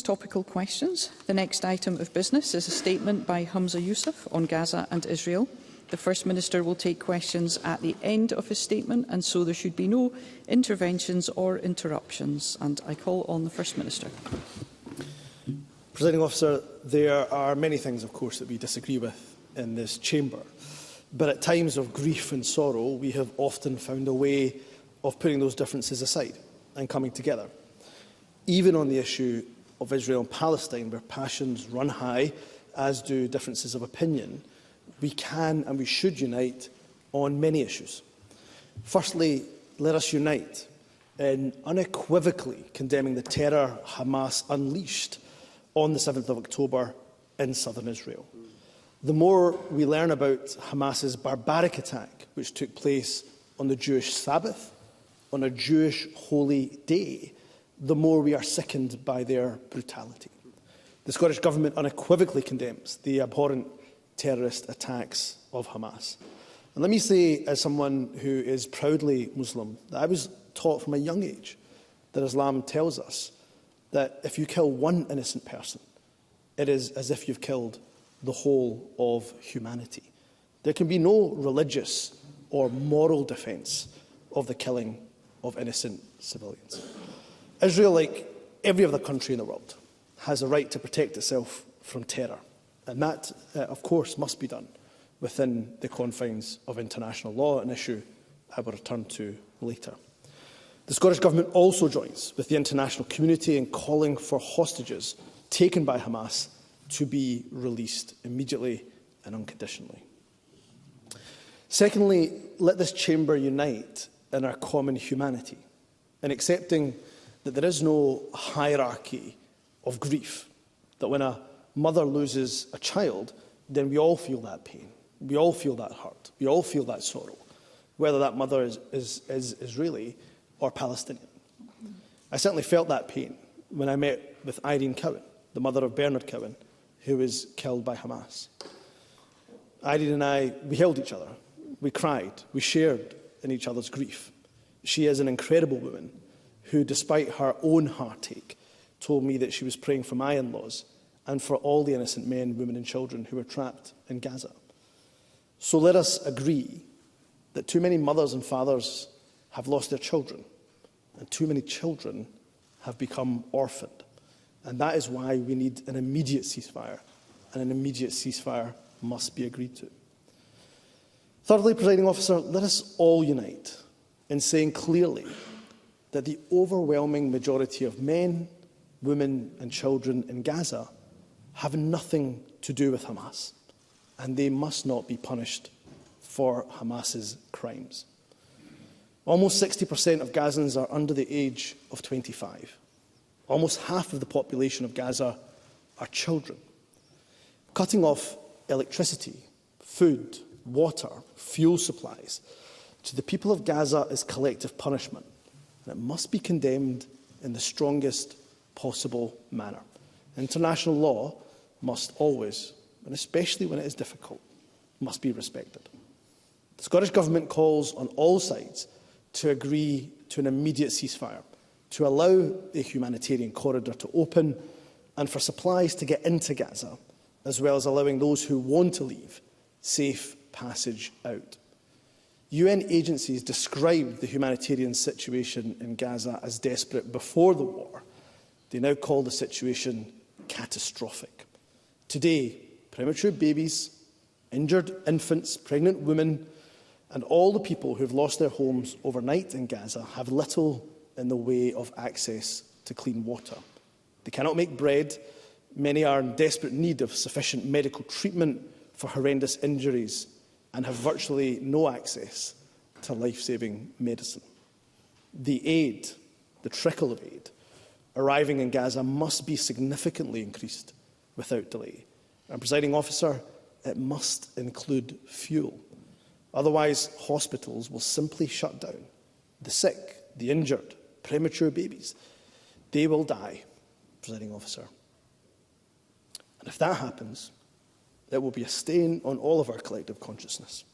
topical questions. The next item of business is a statement by Humza Yousaf on Gaza and Israel. The First Minister will take questions at the end of his statement, and so there should be no interventions or interruptions. And I call on the First Minister. Presiding Officer, there are many things, of course, that we disagree with in this chamber. But at times of grief and sorrow, we have often found a way of putting those differences aside and coming together. Even on the issue of Israel and Palestine, where passions run high, as do differences of opinion, we can and we should unite on many issues. Firstly, let us unite in unequivocally condemning the terror Hamas unleashed on the 7th of October in southern Israel. The more we learn about Hamas's barbaric attack, which took place on the Jewish Sabbath, on a Jewish holy day, the more we are sickened by their brutality. The Scottish Government unequivocally condemns the abhorrent terrorist attacks of Hamas. And let me say, as someone who is proudly Muslim, that I was taught from a young age that Islam tells us that if you kill one innocent person, it is as if you've killed the whole of humanity. There can be no religious or moral defence of the killing of innocent civilians. Israel, like every other country in the world, has a right to protect itself from terror. And that, of course, must be done within the confines of international law, an issue I will return to later. The Scottish Government also joins with the international community in calling for hostages taken by Hamas to be released immediately and unconditionally. Secondly, let this chamber unite in our common humanity, in accepting that there is no hierarchy of grief, that when a mother loses a child, then we all feel that pain, we all feel that hurt, we all feel that sorrow, whether that mother is Israeli or Palestinian. I certainly felt that pain when I met with Irene Cowan, the mother of Bernard Cowan, who was killed by Hamas. Irene and I, we held each other, we cried, we shared in each other's grief. She is an incredible woman who, despite her own heartache, told me that she was praying for my in-laws and for all the innocent men, women and children who were trapped in Gaza. So let us agree that too many mothers and fathers have lost their children, and too many children have become orphaned. And that is why we need an immediate ceasefire, and an immediate ceasefire must be agreed to. Thirdly, Presiding Officer, let us all unite in saying clearly that the overwhelming majority of men, women and children in Gaza have nothing to do with Hamas, and they must not be punished for Hamas's crimes. Almost 60% of Gazans are under the age of 25. Almost half of the population of Gaza are children. Cutting off electricity, food, water, fuel supplies to the people of Gaza is collective punishment, and it must be condemned in the strongest possible manner. International law must always, and especially when it is difficult, must be respected. The Scottish Government calls on all sides to agree to an immediate ceasefire, to allow the humanitarian corridor to open and for supplies to get into Gaza, as well as allowing those who want to leave safe passage out. UN agencies described the humanitarian situation in Gaza as desperate before the war. They now call the situation catastrophic. Today, premature babies, injured infants, pregnant women, and all the people who have lost their homes overnight in Gaza have little in the way of access to clean water. They cannot make bread. Many are in desperate need of sufficient medical treatment for horrendous injuries and have virtually no access to life-saving medicine. The aid, the trickle of aid, arriving in Gaza must be significantly increased without delay. And, Presiding Officer, it must include fuel. Otherwise, hospitals will simply shut down. The sick, the injured, premature babies, they will die, Presiding Officer. And if that happens, it will be a stain on all of our collective consciousness,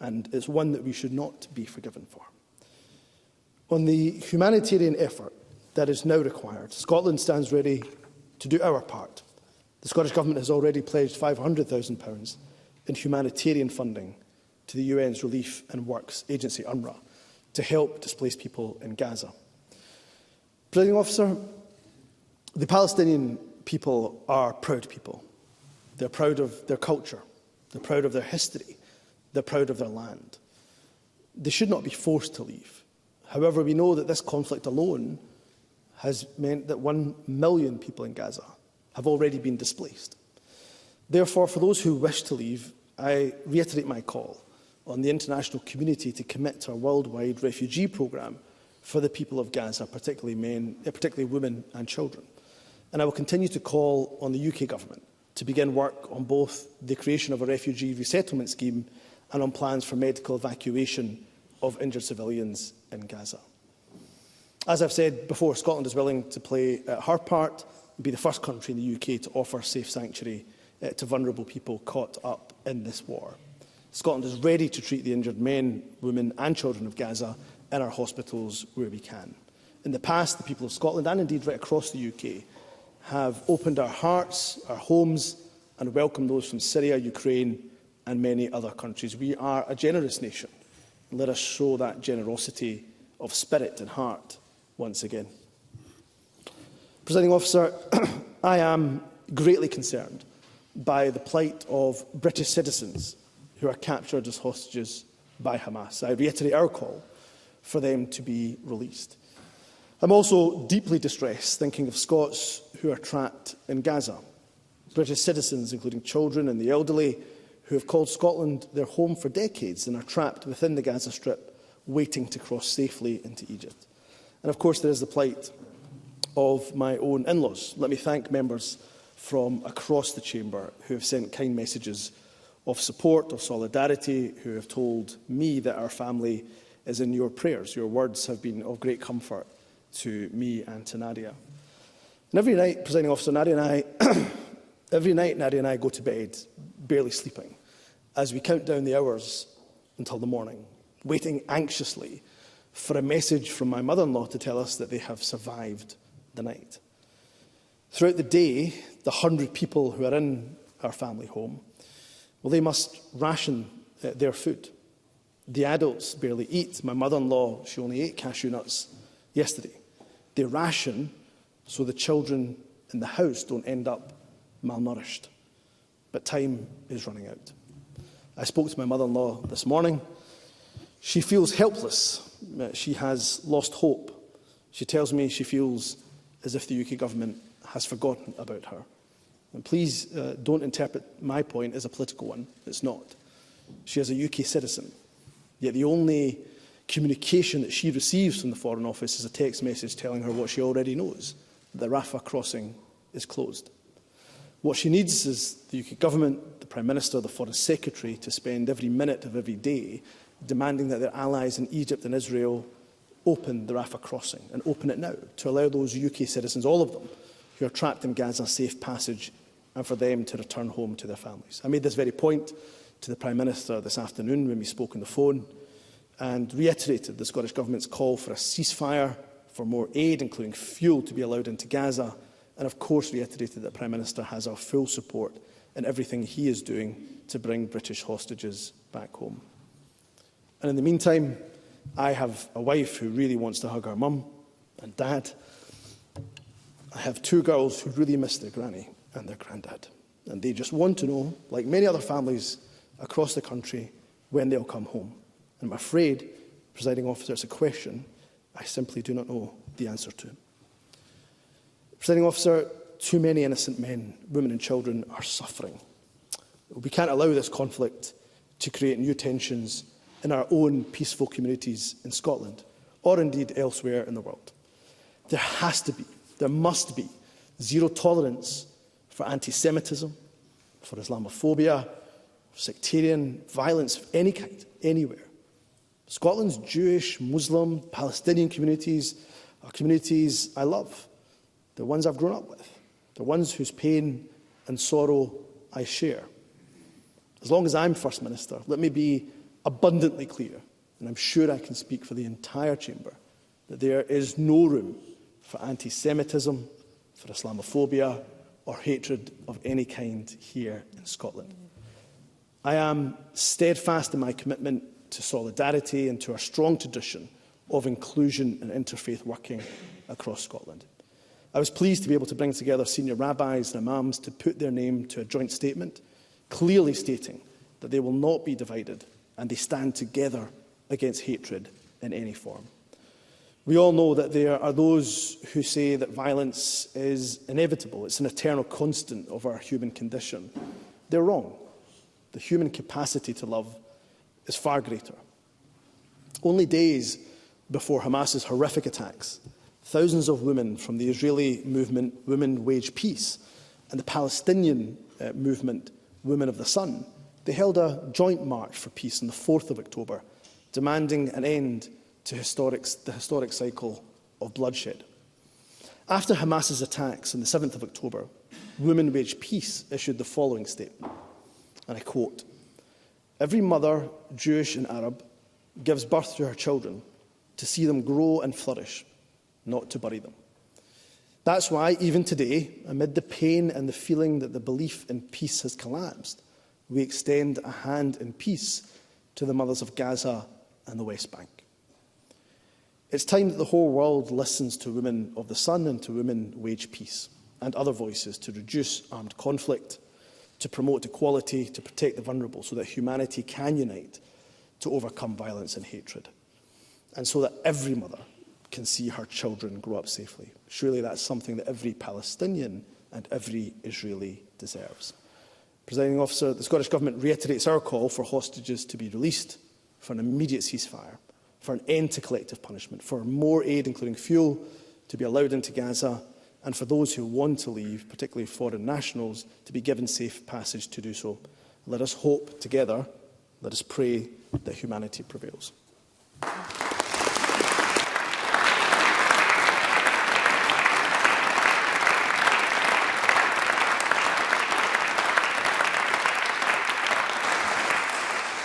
and it's one that we should not be forgiven for. On the humanitarian effort that is now required, Scotland stands ready to do our part. The Scottish Government has already pledged £500,000 in humanitarian funding to the UN's Relief and Works Agency, UNRWA, to help displaced people in Gaza. Presiding Officer, the Palestinian people are proud people. They're proud of their culture. They're proud of their history. They're proud of their land. They should not be forced to leave. However, we know that this conflict alone has meant that 1 million people in Gaza have already been displaced. Therefore, for those who wish to leave, I reiterate my call on the international community to commit to a worldwide refugee programme for the people of Gaza, particularly women and children. And I will continue to call on the UK Government to begin work on both the creation of a refugee resettlement scheme and on plans for medical evacuation of injured civilians in Gaza. As I've said before, Scotland is willing to play her part and be the first country in the UK to offer safe sanctuary to vulnerable people caught up in this war. Scotland is ready to treat the injured men, women and children of Gaza in our hospitals where we can. In the past, the people of Scotland, and indeed right across the UK, have opened our hearts, our homes, and welcomed those from Syria, Ukraine and many other countries. We are a generous nation. Let us show that generosity of spirit and heart once again. Presiding Officer, I am greatly concerned by the plight of British citizens who are captured as hostages by Hamas. I reiterate our call for them to be released. I'm also deeply distressed thinking of Scots who are trapped in Gaza. British citizens, including children and the elderly, who have called Scotland their home for decades and are trapped within the Gaza Strip, waiting to cross safely into Egypt. And of course, there is the plight of my own in-laws. Let me thank members from across the chamber who have sent kind messages of support, of solidarity, who have told me that our family is in your prayers. Your words have been of great comfort to me and to Nadia. And every night, Presiding Officer, every night Nadia and I go to bed barely sleeping as we count down the hours until the morning, waiting anxiously for a message from my mother-in-law to tell us that they have survived the night. Throughout the day, the 100 people who are in our family home, well, they must ration their food. The adults barely eat. My mother-in-law, she only ate cashew nuts yesterday. They ration so the children in the house don't end up malnourished. But time is running out. I spoke to my mother-in-law this morning. She feels helpless. She has lost hope. She tells me she feels as if the UK government has forgotten about her. And please don't interpret my point as a political one. It's not. She is a UK citizen. Yet the only communication that she receives from the Foreign Office is a text message telling her what she already knows, that the Rafah crossing is closed. What she needs is the UK government, the Prime Minister, the Foreign Secretary to spend every minute of every day demanding that their allies in Egypt and Israel open the Rafah crossing, and open it now, to allow those UK citizens, all of them, who are trapped in Gaza, safe passage, and for them to return home to their families. I made this very point to the Prime Minister this afternoon when we spoke on the phone, and reiterated the Scottish Government's call for a ceasefire, for more aid, including fuel, to be allowed into Gaza, and of course reiterated that the Prime Minister has our full support in everything he is doing to bring British hostages back home. And in the meantime, I have a wife who really wants to hug her mum and dad. I have two girls who really miss their granny and their granddad. And they just want to know, like many other families across the country, when they'll come home. And I'm afraid, Presiding Officer, it's a question I simply do not know the answer to. Presiding Officer, too many innocent men, women and children are suffering. We can't allow this conflict to create new tensions in our own peaceful communities in Scotland, or indeed elsewhere in the world. There has to be, there must be, zero tolerance for anti-Semitism, for Islamophobia, for sectarian violence of any kind, anywhere. Scotland's Jewish, Muslim, Palestinian communities are communities I love. They're ones I've grown up with. They're ones whose pain and sorrow I share. As long as I'm First Minister, let me be abundantly clear, and I'm sure I can speak for the entire chamber, that there is no room for anti-Semitism, for Islamophobia, or hatred of any kind here in Scotland. I am steadfast in my commitment to solidarity and to our strong tradition of inclusion and interfaith working across Scotland. I was pleased to be able to bring together senior rabbis and imams to put their name to a joint statement, clearly stating that they will not be divided and they stand together against hatred in any form. We all know that there are those who say that violence is inevitable, it's an eternal constant of our human condition. They're wrong. The human capacity to love is far greater. Only days before Hamas's horrific attacks, thousands of women from the Israeli movement Women Wage Peace and the Palestinian movement Women of the Sun, they held a joint march for peace on the 4th of October, demanding an end to the historic cycle of bloodshed. After Hamas's attacks on the 7th of October, Women Wage Peace issued the following statement, and I quote, "Every mother, Jewish and Arab, gives birth to her children to see them grow and flourish, not to bury them. That's why, even today, amid the pain and the feeling that the belief in peace has collapsed, we extend a hand in peace to the mothers of Gaza and the West Bank. It's time that the whole world listens to Women of the Sun and to Women Wage Peace and other voices to reduce armed conflict, to promote equality, to protect the vulnerable, so that humanity can unite to overcome violence and hatred, and so that every mother can see her children grow up safely. Surely that's something that every Palestinian and every Israeli deserves." Presiding Officer, the Scottish Government reiterates our call for hostages to be released, for an immediate ceasefire, for an end to collective punishment, for more aid, including fuel, to be allowed into Gaza, and for those who want to leave, particularly foreign nationals, to be given safe passage to do so. Let us hope together, let us pray that humanity prevails.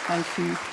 Thank you.